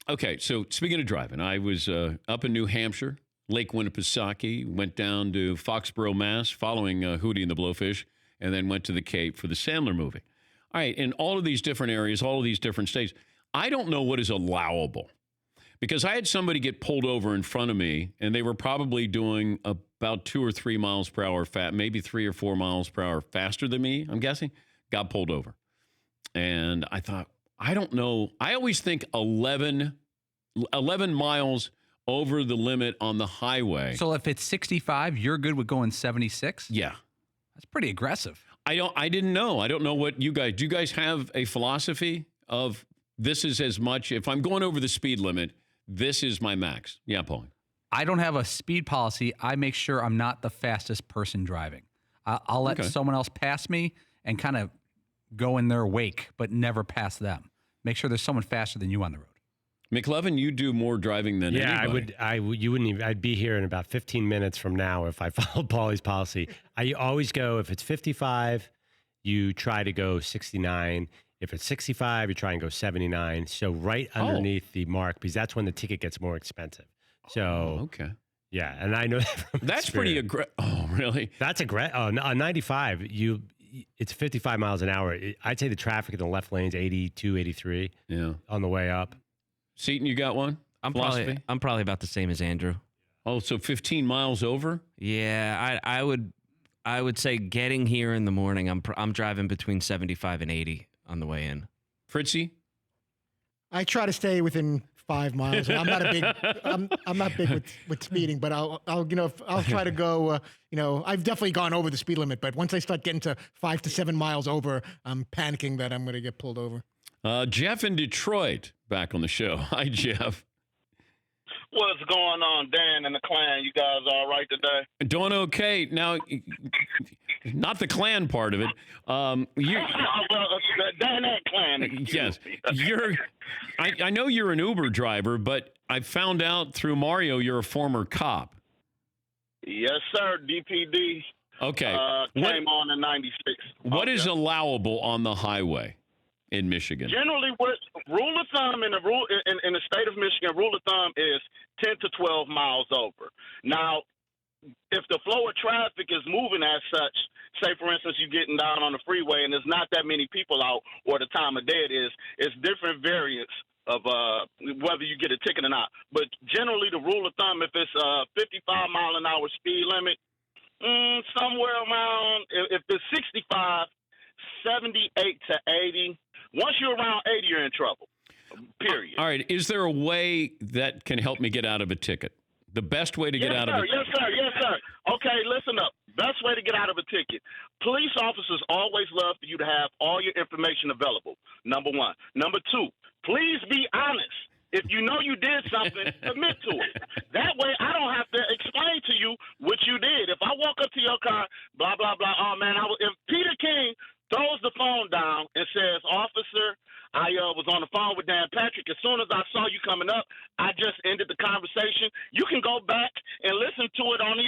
Okay, so speaking of driving, I was up in New Hampshire, Lake Winnipesaukee, went down to Foxborough, Mass, following Hootie and the Blowfish, and then went to the Cape for the Sandler movie. All right, in all of these different areas, all of these different states, I don't know what is allowable because I had somebody get pulled over in front of me, and they were probably doing about 2 or 3 miles per hour, maybe 3 or 4 miles per hour faster than me, I'm guessing, got pulled over. And I thought, I don't know. I always think 11 miles over the limit on the highway. So if it's 65, you're good with going 76? Yeah. That's pretty aggressive. I didn't know. I don't know what you guys, do you guys have a philosophy of this is as much, if I'm going over the speed limit, this is my max? Yeah, Paul. I don't have a speed policy. I make sure I'm not the fastest person driving. I'll let someone else pass me and kind of go in their wake, but never pass them. Make sure there's someone faster than you on the road. McLevin, you do more driving than anybody. You wouldn't even, I'd be here in about 15 minutes from now if I followed Paulie's policy. I always go, if it's 55, you try to go 69. If it's 65, you try and go 79. So right underneath the mark, because that's when the ticket gets more expensive. So, okay. Yeah, and I know that from that's pretty aggressive. Oh, really? That's aggressive. On 95, it's 55 miles an hour. I'd say the traffic in the left lane's 82, 83 on the way up. Seton, you got one? I'm probably about the same as Andrew. Oh, so 15 miles over? Yeah, I would say getting here in the morning, I'm driving between 75 and 80 on the way in. Fritzy? I try to stay within 5 miles. I'm not a big I'm not big with speeding, but I'll try to go I've definitely gone over the speed limit, but once I start getting to 5 to 7 miles over, I'm panicking that I'm going to get pulled over. Jeff in Detroit back on the show. Hi, Jeff. What's going on, Dan and the clan? You guys all right today? Doing okay. Now, not the clan part of it. Dan and clan. Yes. I know you're an Uber driver, but I found out through Mario you're a former cop. Yes, sir. DPD. Okay. Came on in 96. What is allowable on the highway in Michigan? Generally, what rule of thumb in the state of Michigan, rule of thumb is 10 to 12 miles over. Now, if the flow of traffic is moving as such, say, for instance, you're getting down on the freeway and there's not that many people out or the time of day it's different variants of whether you get a ticket or not. But generally, the rule of thumb, if it's a 55 mile an hour speed limit, somewhere around, if it's 65, 78 to 80. Once you're around 80, you're in trouble, period. All right. Is there a way that can help me get out of a ticket? The best way to get out of it? Yes, sir. Okay, listen up. Best way to get out of a ticket. Police officers always love for you to have all your information available, number one. Number two, please be honest. If you know you did something, admit to it. That way, I don't have to explain to you what you did. If I walk up to your car, blah, blah, blah, oh, man, if Peter King throws the phone down and says, "Officer, I was on the phone with Dan Patrick. As soon as I saw you coming up, I just ended the conversation." You can go back and listen to it on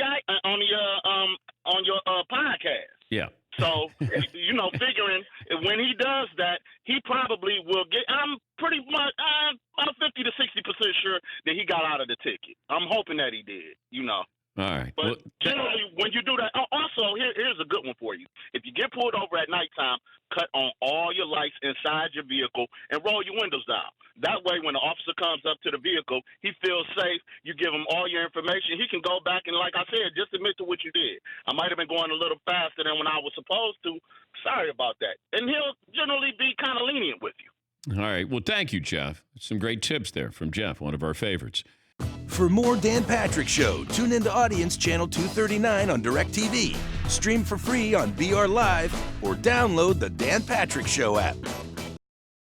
your podcast. Yeah. So, figuring when he does that, he probably will get. I'm pretty much about 50 to 60% sure that he got out of the ticket. I'm hoping that he did. All right. But generally, when you do that, also, here's a good one for you. If you get pulled over at nighttime, cut on all your lights inside your vehicle and roll your windows down. That way, when the officer comes up to the vehicle, he feels safe. You give him all your information. He can go back and, like I said, just admit to what you did. I might have been going a little faster than when I was supposed to. Sorry about that. And he'll generally be kind of lenient with you. All right. Well, thank you, Jeff. Some great tips there from Jeff, one of our favorites. For more Dan Patrick Show, tune into Audience Channel 239 on DirecTV. Stream for free on BR Live or download the Dan Patrick Show app.